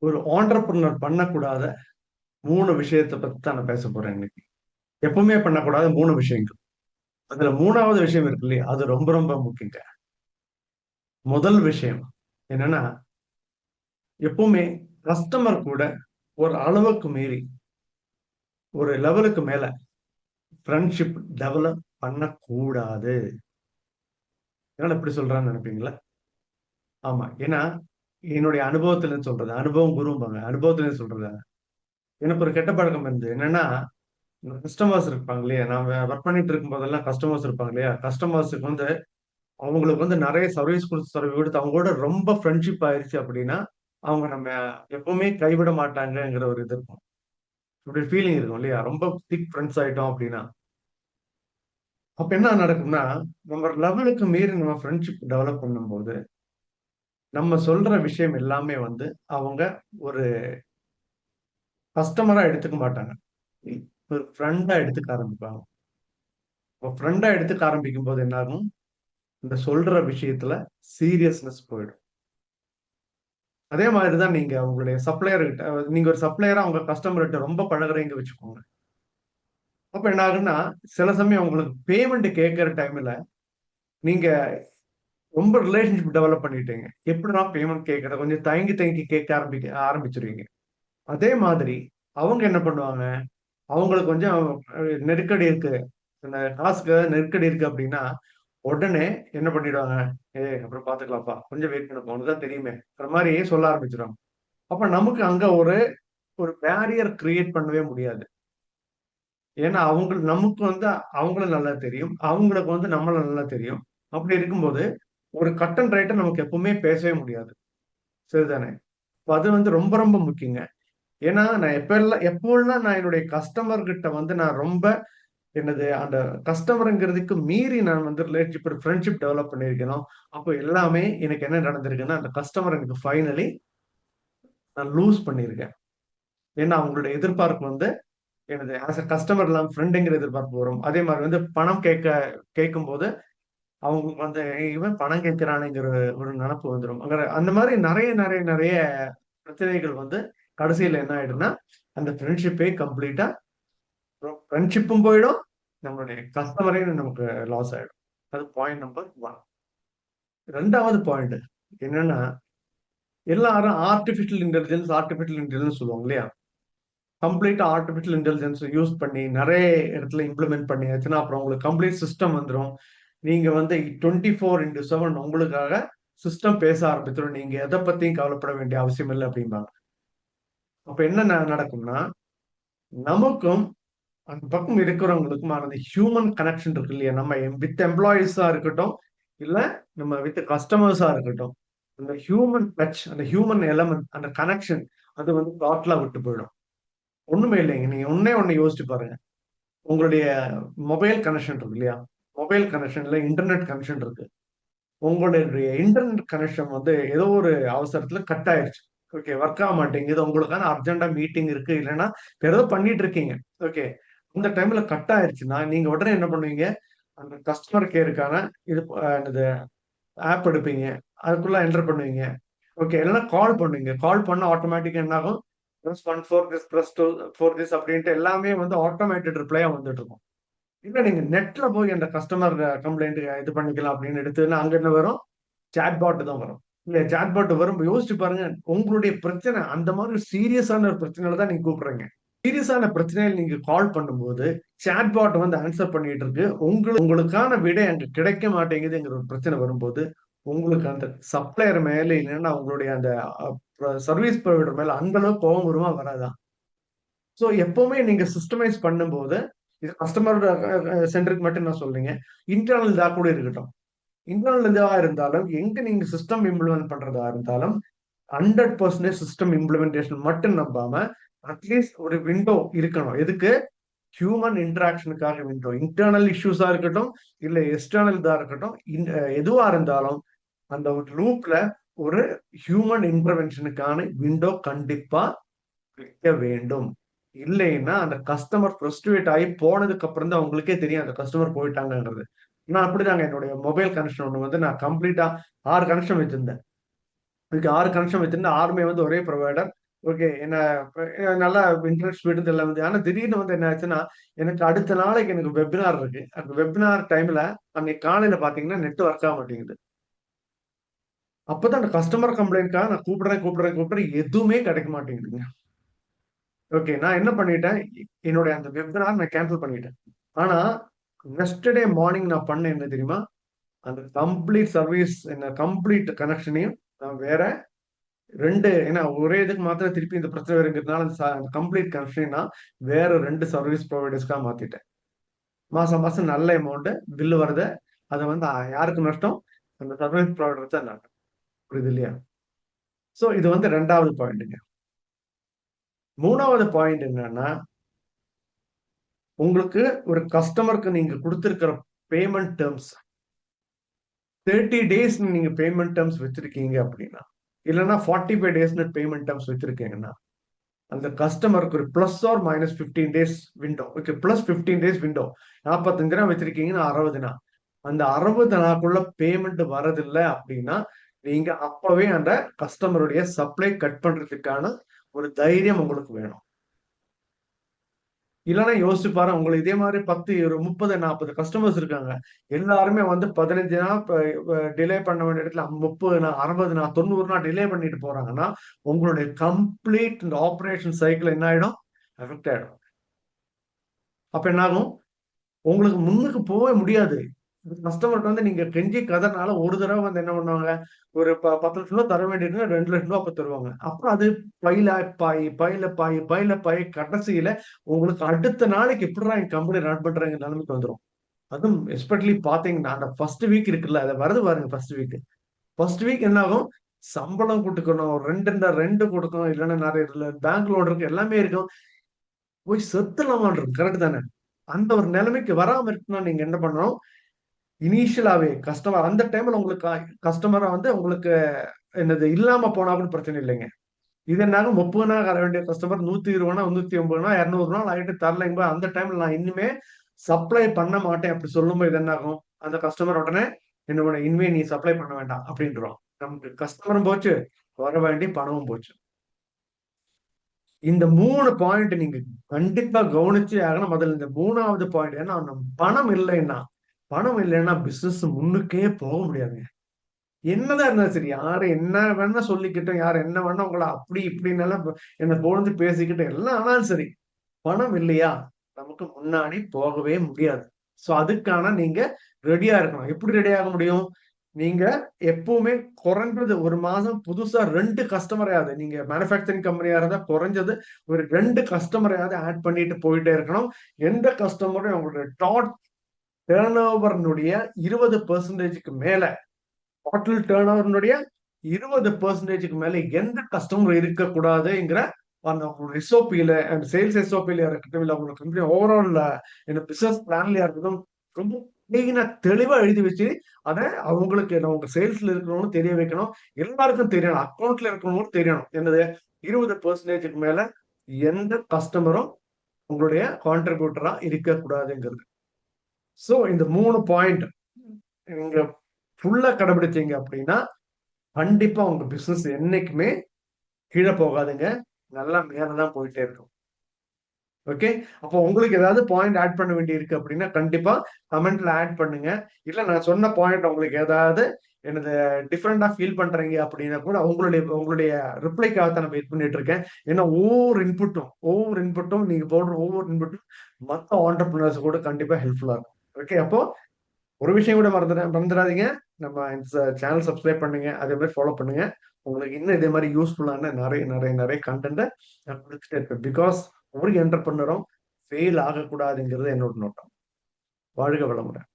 ஒரு ஆண்டர்பிரினர் பண்ணக்கூடாத 3 விஷயத்த பத்தி தான் நான் பேச போறேன் இன்னைக்கு. எப்பவுமே பண்ணக்கூடாத 3 விஷயங்கள். அதுல 3வது விஷயம் இருக்கு இல்லையா? அது ரொம்ப ரொம்ப முக்கியங்க. முதல் விஷயம் என்னன்னா, எப்பவுமே கஸ்டமர் கூட ஒரு அளவுக்கு மீறி, ஒரு லெவலுக்கு மேல ஃப்ரெண்ட்ஷிப் டெவலப் பண்ணக்கூடாது. என்னடா இப்படி சொல்றான்னு நினைப்பீங்களா? ஆமா. ஏன்னா, என்னுடைய அனுபவத்திலருந்து சொல்றது. அனுபவம் குரும்பாங்க. அனுபவத்திலருந்து சொல்றது. எனக்கு ஒரு கெட்ட பழக்கம் இருந்தது. என்னன்னா, கஸ்டமர்ஸ் இருப்பாங்க இல்லையா? நான் ஒர்க் பண்ணிட்டு இருக்கும்போதெல்லாம் கஸ்டமர்ஸ் இருப்பாங்க இல்லையா? கஸ்டமர்ஸுக்கு வந்து அவங்களுக்கு வந்து நெறைய சர்வீஸ் குடுத்து சர்வீஸ் குடுத்து அவங்களோட ரொம்ப ஃப்ரெண்ட்ஷிப் ஆயிருச்சு அப்படின்னா, அவங்க நம்ம எப்பவுமே கைவிட மாட்டாங்கங்கிற ஒரு இது இருக்கும். இப்படி ஃபீலிங் இருக்கும் இல்லையா? ரொம்ப திக் ஃப்ரெண்ட்ஸ் ஆயிட்டோம் அப்படின்னா. அப்ப என்ன நடக்கும்னா, நம்ம லெவலுக்கு மீறி நம்ம ஃப்ரெண்ட்ஷிப் டெவலப் பண்ணும்போது, நம்ம சொல்ற விஷயம் எல்லாமே வந்து அவங்க ஒரு கஸ்டமரா எடுத்துக்க மாட்டாங்க. ஒரு ஃப்ரெண்டா எடுத்துக்க ஆரம்பிப்பாங்க. அப்ப ஃப்ரெண்டா எடுத்துக்க ஆரம்பிக்கும்போது என்ன ஆகும்? இந்த சொல்ற விஷயத்துல சீரியஸ்னஸ் போயிடும். அதே மாதிரி தான் நீங்க உங்களுடைய சப்ளையர் கிட்ட நீங்க ஒரு சப்ளையரா உங்க கஸ்டமர்ட்ட ரொம்ப பழகுறீங்க வச்சுக்கோங்க. அப்ப என்ன ஆகுன்னா, சில சமயம் உங்களுக்கு பேமெண்ட் கேட்கிற டைம்ல நீங்க ரொம்ப ரிலேஷன்ஷிப் டெவலப் பண்ணிட்டீங்க. எப்படிடா பேமெண்ட் கேட்கறது? கொஞ்சம் தயங்கி தயங்கி கேட்க ஆரம்பிச்சுருவீங்க. அதே மாதிரி அவங்க என்ன பண்ணுவாங்க? அவங்களுக்கு கொஞ்சம் நெருக்கடி இருக்கு. இந்த காசுக்கு நெருக்கடி இருக்கு அப்படின்னா, உடனே என்ன பண்ணிடுவாங்க? "ஏய் அப்புறம் பார்த்துக்கலாம்ப்பா. கொஞ்சம் வெயிட் பண்ணுப்பா. உனக்கு தான் தெரியுமே"ங்கிற மாரி சொல்ல ஆரம்பிச்சுருவாங்க. அப்ப நமக்கு அங்க ஒரு ஒரு பேரியர் கிரியேட் பண்ணவே முடியாது. ஏன்னா, நமக்கு வந்து அவங்கள நல்லா தெரியும். அவங்களுக்கு வந்து நம்மள நல்லா தெரியும். அப்படி இருக்கும்போது, ஒரு கட் அண்ட் ரைட்டா நமக்கு எப்பவுமே பேசவே முடியாது. சரிதானே? அப்ப அது வந்து ரொம்ப ரொம்ப முக்கியங்க. ஏன்னா, நான் எப்போலாம் நான் என்னுடைய கஸ்டமர் கிட்ட வந்து நான் ரொம்ப என்னது அந்த கஸ்டமர்ங்கிறதுக்கு மீறி நான் வந்து ரிலேஷன்ஷிப் ஒரு ஃப்ரெண்ட்ஷிப் டெவலப் பண்ணியிருக்கேனோ, அப்போ எல்லாமே எனக்கு என்ன நடந்திருக்குன்னா, அந்த கஸ்டமர் எனக்கு ஃபைனலி நான் லூஸ் பண்ணியிருக்கேன். ஏன்னா, அவங்களுடைய எதிர்பார்ப்பு வந்து எனது ஆஸ் அ கஸ்டமர் இல்லாம ஃப்ரெண்டுங்கிற எதிர்பார்ப்பு வரும். அதே மாரி வந்து பணம் கேட்கும்போது, அவங்களுக்கு வந்து இவன் பணம் கேட்கிறானேங்கிற ஒரு நெனப்பு வந்துரும். அந்த மாரி நெறைய பிரச்சனைகள் வந்து கடைசியில என்ன ஆயிடும்னா, அந்த ஃப்ரெண்ட்ஷிப்பே கம்ப்ளீட்டா ஃப்ரெண்ட்ஷிப்பும் போயிடும். நம்மளுடைய கஸ்டமரே நமக்கு லாஸ் ஆயிடும். அது பாயிண்ட் நம்பர் 1. 2வது பாயிண்ட் என்னன்னா, எல்லாரும் ஆர்டிபிஷியல் இன்டெலிஜென்ஸ் சொல்லுவாங்க இல்லையா? கம்ப்ளீட்டா ஆர்டிபிஷியல் இன்டெலிஜென்ஸ் யூஸ் பண்ணி நெறைய இடத்துல இம்ப்ளிமெண்ட் பண்ணியாச்சுன்னா, அப்புறம் உங்களுக்கு கம்ப்ளீட் சிஸ்டம் வந்துரும். நீங்க வந்து 24/7 உங்களுக்காக சிஸ்டம் பேச ஆரம்பிச்சுரும். நீங்க எத பத்தியும் கவலைப்பட வேண்டிய அவசியம் இல்ல அப்டிம்பாங்க. அப்ப என்ன நடக்கும்னா, நமக்கும் அந்த பக்கம் இருக்கிறவங்களுக்குமான அந்த ஹியூமன் கனெக்ஷன் இருக்கு இல்லையா? நம்ம வித் எம்ப்ளாயீஸா இருக்கட்டும், இல்ல நம்ம வித் கஸ்டமர்ஸா இருக்கட்டும். அந்த ஹியூமன் டச், அந்த ஹியூமன் எலமென்ட், அந்த கனெக்ஷன் அது வந்து டோட்டலா விட்டு போயிடும். ஒண்ணுமே இல்லைங்க. நீங்க ஒண்ணே ஒண்ணு யோசிச்சு பாருங்க. உங்களுடைய மொபைல் கனெக்ஷன் இருக்கு இல்லையா? மொபைல் கனெக்ஷன்ல இன்டர்நெட் கனெக்ஷன் இருக்கு. உங்களுடைய இன்டர்நெட் கனெக்ஷன் வந்து ஏதோ ஒரு அவசரத்துல கட் ஆயிருச்சு. ஓகே. ஒர்க் ஆக மாட்டேங்குது. உங்களுக்கான அர்ஜென்ட்டா மீட்டிங் இருக்கு. இல்லன்னா வேற ஏதோ பண்ணிட்டு இருக்கீங்க. ஓகே. அந்த டைம்ல கட் ஆயிருச்சுன்னா, நீங்க உடனே என்ன பண்ணுவீங்க? அந்த கஸ்டமர் கேருக்கான இது என்னது ஆப் எடுப்பீங்க. அதுக்குள்ள என்டர் பண்ணுவீங்க. ஓகே. இல்லன்னா கால் பண்ணுவீங்க. கால் பண்ணா ஆட்டோமேட்டிக்கா என்ன ஆகும்? Press 1 for this, press 2 for this அப்டின்ட்டு எல்லாமே வந்து ஆட்டோமேட்டட் ரிப்ளயா வந்துட்டு இருக்கும். இல்ல நீங்க நெட்ல போய் அந்த கஸ்டமர் கம்ப்ளைண்ட் இது பண்ணிக்கலாம் அப்படின்னு எடுத்ததுன்னா, அங்க என்ன வரும்? சாட் பாட் தான் வரும். இல்ல சாட் பாட் வரும். யோசிச்சு பாருங்க. உங்களுடைய பிரச்சனை அந்த மாதிரி சீரியஸான ஒரு பிரச்சனையில தான் நீங்க கூப்பிடுறீங்க. சீரியஸான பிரச்சனையில நீங்க கால் பண்ணும்போது, சாட் பாட் வந்து ஆன்ஸர் பண்ணிட்டு இருக்கு. உங்களுக்கான விடை அங்க கிடைக்க மாட்டேங்குதுங்கிற ஒரு பிரச்சனை வரும்போது, உங்களுக்கு அந்த சப்ளையர் மேல இல்லன்னா உங்களுடைய அந்த சர்வீஸ் புரொவைடர் மேல அந்த அளவுக்கு கோவம் வருமா? வராதா? சோ எப்பவுமே நீங்க சிஸ்டமைஸ் பண்ணும்போது, இது கஸ்டமர் சென்ட்ரிக் மட்டும் நான் சொல்லலைங்க. இன்டர்னல் இதா கூட இருக்கட்டும். இன்டர்னல் இதுவா இருந்தாலும், எங்க நீங்க சிஸ்டம் இம்ப்ளிமெண்ட் பண்றதா இருந்தாலும், 100% சிஸ்டம் இம்ப்ளிமெண்டேஷன் மட்டும் நம்பாம, அட்லீஸ்ட் ஒரு விண்டோ இருக்கணும். எதுக்கு? ஹியூமன் இன்டராக்ஷனுக்காக விண்டோ. இன்டர்னல் இஷ்யூஸா இருக்கட்டும், இல்ல எக்ஸ்டர்னல் இதா இருக்கட்டும், எதுவா இருந்தாலும், அந்த ஒரு லூப்ல ஒரு ஹியூமன் இன்டர்வென்ஷனுக்கான விண்டோ கண்டிப்பா வைக்க வேண்டும். இல்லைன்னா, அந்த கஸ்டமர் ஃப்ரஸ்ட்ரேட் ஆயி போனதுக்கு அப்புறம் தான் உங்களுக்கே தெரியும் அந்த கஸ்டமர் போயிட்டாங்கன்றது. நான் அப்படிதாங்க என்னுடைய மொபைல் கனெக்ஷன் ஒண்ணு வந்து நான் கம்ப்ளீட்டா 6 கனெக்ஷன் வச்சிருந்தேன். இதுக்கு 6 கனெக்ஷன் வச்சிருந்தேன். 6மே வந்து ஒரே புரொவைடர். ஓகே. நல்லா இன்ட்ரெஸ்ட் விடுது எல்லாம் வந்து. ஆனா திடீர்னு வந்து என்ன ஆச்சுன்னா, எனக்கு அடுத்த நாளைக்கு எனக்கு வெபினார் இருக்கு. அந்த வெபினார் டைம்ல அன்னைக்கு காலையில பார்த்தீங்கன்னா, நெட் ஒர்க் ஆக மாட்டேங்குது. அப்பதான் அந்த கஸ்டமர் கம்ப்ளைண்ட்க்காக நான் கூப்பிடுறேன். எதுவுமே கிடைக்க மாட்டேங்குதுங்க. ஓகே. நான் என்ன பண்ணிட்டேன், என்னுடைய அந்த வெபினார் நான் கேன்சல் பண்ணிட்டேன். ஆனா, நெக்ஸ்ட் டே மார்னிங் நான் பண்ணேன் என்ன தெரியுமா? அந்த கம்ப்ளீட் சர்வீஸ் கம்ப்ளீட் கனெக்ஷனையும் நான் வேற 2 ஏன்னா ஒரே இதுக்கு மாத்திரம் திருப்பி இந்த பிரச்சனை வருங்கிறதுனால அந்த கம்ப்ளீட் கனெக்ஷனை நான் வேற 2 சர்வீஸ் ப்ரொவைடர்ஸ்க்கா மாத்திட்டேன். மாசம் மாசம் நல்ல அமௌண்ட் பில் வருது. அது வந்து யாருக்கு நஷ்டம்? அந்த சர்வீஸ் ப்ரொவைடர் தான் நஷ்டம். புரியுது இல்லையா? சோ இது வந்து 2வது பாயிண்ட்ங்க. 3வது பாயிண்ட் என்னன்னா, உங்களுக்கு ஒரு கஸ்டமருக்கு நீங்க குடுத்திருக்கிற பேமெண்ட் டெர்ம்ஸ் 30 டேஸ் நீங்க பேமெண்ட் டெர்ம்ஸ் வச்சிருக்கீங்க அப்படின்னா, இல்லன்னா 45 டேஸ்ன்னு பேமெண்ட் டெர்ம்ஸ் வச்சிருக்கீங்கன்னா, அந்த கஸ்டமருக்கு ஒரு plus or minus 15 days window. Okay, plus 15 days window. 45 நாள் வச்சிருக்கீங்கன்னா 60 நாள். அந்த 60 நாளுக்குள்ள பேமெண்ட் வரதில்ல அப்படின்னா, நீங்க அப்பவே அந்த கஸ்டமருடைய சப்ளை கட் பண்றதுக்கான ஒரு தைரியம் உங்களுக்கு வேணும். இல்லன்னா யோசிச்சு பாருங்க. உங்களுக்கு இதே மாதிரி 10 ஒரு 30, 40 கஸ்டமர்ஸ் இருக்காங்க. எல்லாருமே வந்து 15 நாள் டிலே பண்ண வேண்டிய இடத்துல 30 நாள், 60 நாள், 90 நாள் டிலே பண்ணிட்டு போறாங்கன்னா, உங்களுடைய கம்ப்ளீட் இந்த ஆப்பரேஷன் சைக்கிள் என்ன ஆயிடும்? அஃபெக்ட் ஆயிடும். அப்ப என்ன ஆகும்? உங்களுக்கு முன்னுக்கு போவே முடியாது. கஸ்டமர்ட்ட வந்து நீங்க கெஞ்சி கதறினால ஒரு தடவ வந்து என்ன பண்ணுவாங்க, ஒரு 10,00,000 ரூபாய் தர வேண்டியதுன்னா ரூ. 2,00,000 அப்ப தருவாங்க. அப்புறம் அது பைல் அப் ஆயி கடைசியில உங்களுக்கு அடுத்த நாளைக்கு எப்புட்றா என் கம்பெனி ரன் பண்றேங்கிற நிலைமைக்கு வந்துரும். அதுவும் எஸ்பெஷலி பார்த்தீங்கன்னா, அந்த ஃபர்ஸ்ட் வீக் இருக்குல்ல, அது வருது பாருங்க ஃபர்ஸ்ட் வீக். ஃபர்ஸ்ட் வீக் என்ன ஆகும்? சம்பளம் குடுக்கணும், ரெண்ட் இருந்தா ரெண்ட் குடுக்கணும், இல்லன்னா நெறைய பேங்க் லோன் இருக்கு, எல்லாமே இருக்கும். போய் செத்துறலாமான்னு இருக்கும். கரெக்ட் தானே? அந்த ஒரு நிலைமைக்கு வராம இருக்கணும்னா நீங்க என்ன பண்ணணும்? இனிஷியலாவே கஸ்டமர் அந்த டைம்ல உங்களுக்கு கஸ்டமரா வந்து உங்களுக்கு என்னது இல்லாம போனா கூட பிரச்சனை இல்லைங்க. இது என்னாகும் 30 நாள் வர வேண்டிய கஸ்டமர் 120 நாள், 180 நாள், 200 நாள் ஆயிட்டு தரலைங்க. அந்த டைம்ல நான் இனிமே சப்ளை பண்ண மாட்டேன் அப்படி சொல்லும்போது இது என்ன ஆகும்? அந்த கஸ்டமர் உடனே என்ன பண்ண இனிமே நீ சப்ளை பண்ண வேண்டாம் அப்படின்றுவான். நமக்கு கஸ்டமரும் போச்சு, வர வேண்டிய பணமும் போச்சு. இந்த 3 பாயிண்ட் நீங்க கண்டிப்பா கவனிச்சே ஆகணும். முதல்ல இந்த 3வது பாயிண்ட் ஏன்னா பணம் இல்லைன்னா பிசினஸ் முன்னுக்கே போக முடியாதுங்க. என்னதான் இருந்தாலும் சரி, யாரு என்ன வேணா சொல்லிக்கிட்டும், யார் என்ன வேணா உங்கள அப்படி இப்படின்னு எல்லாம் என்ன புகழ்ந்து பேசிக்கிட்டு எல்லாம் ஆனாலும் சரி, பணம் இல்லையா? நமக்கு முன்னாடி போகவே முடியாது. சோ அதுக்கான நீங்க ரெடியா இருக்கணும். எப்படி ரெடி ஆக முடியும்? நீங்க எப்பவுமே குறைஞ்சது 1 மாதம் புதுசா 2 கஸ்டமரையாவது நீங்க மேனுஃபேக்சரிங் கம்பெனியா இருந்தா குறைஞ்சது ஒரு 2 கஸ்டமரையாவது ஆட் பண்ணிட்டு போயிட்டே இருக்கணும். எந்த கஸ்டமரும் உங்களுடைய டர்ன் ஓவர்னுடைய 20% மேல டோட்டல் டர்ன் ஓவர்னுடைய 20% மேல எந்த கஸ்டமர் இருக்கக்கூடாதுங்கிற அந்த எஸ்ஓபியில அந்த சேல்ஸ் எஸ்ஓபியில இருக்கட்டும், இல்ல உங்க கம்பெனி ஓவரால் இந்த பிசினஸ் பிளான்லயா இருக்கட்டும், ரொம்ப கிளீனா தெளிவா எழுதி வச்சு அதை அவங்களுக்கு உங்க சேல்ஸ்ல இருக்கிறவங்களும் தெரிய வைக்கணும். எல்லாருக்கும் தெரியணும். அக்கௌண்ட்ல இருக்கிறவங்களும் தெரியணும். என்னது 20% மேல எந்த கஸ்டமரும் உங்களுடைய கான்ட்ரிபியூட்டரா இருக்கக்கூடாதுங்கிறது. சோ இந்த 3 பாயிண்ட் நீங்க ஃபுல்லா கடைபிடிச்சீங்க அப்படின்னா, கண்டிப்பா உங்க பிசினஸ் என்னைக்குமே கீழ போகாதுங்க. நல்லா மேல தான் போயிட்டே இருக்கும். ஓகே. அப்போ உங்களுக்கு ஏதாவது பாயிண்ட் ஆட் பண்ண வேண்டி இருக்கு அப்படின்னா, கண்டிப்பா கமெண்ட்ல ஆட் பண்ணுங்க. இல்ல நான் சொன்ன பாயிண்ட் உங்களுக்கு ஏதாவது எனது டிஃபரெண்டா ஃபீல் பண்றீங்க அப்படின்னா கூட உங்களுடைய உங்களுடைய ரிப்ளைக்காக தான் நான் வெயிட் பண்ணிட்டு இருக்கேன். ஏன்னா ஒவ்வொரு இன்புட்டும் நீங்க போடுற ஒவ்வொரு இன்புட்டும் மத்த ஆண்டர்பிரினர்ஸ் கூட கண்டிப்பா ஹெல்ப்ஃபுல்லா இருக்கும். ஓகே. அப்போ ஒரு விஷயம் கூட மறந்துடாதீங்க. நம்ம இந்த சேனல் சப்ஸ்கிரைப் பண்ணுங்க. அதே மாதிரி ஃபாலோ பண்ணுங்க. உங்களுக்கு இன்னும் இதே மாதிரி யூஸ்ஃபுல்லான நிறைய கன்டென்ட்ட நான் குடுத்துட்டே இருப்பேன். பிகாஸ் ஒரு என்டர்பிரினரும் ஃபெயில் ஆகக்கூடாதுங்கிறது என்னோட நோக்கம். வாழ்க வளமுடன்.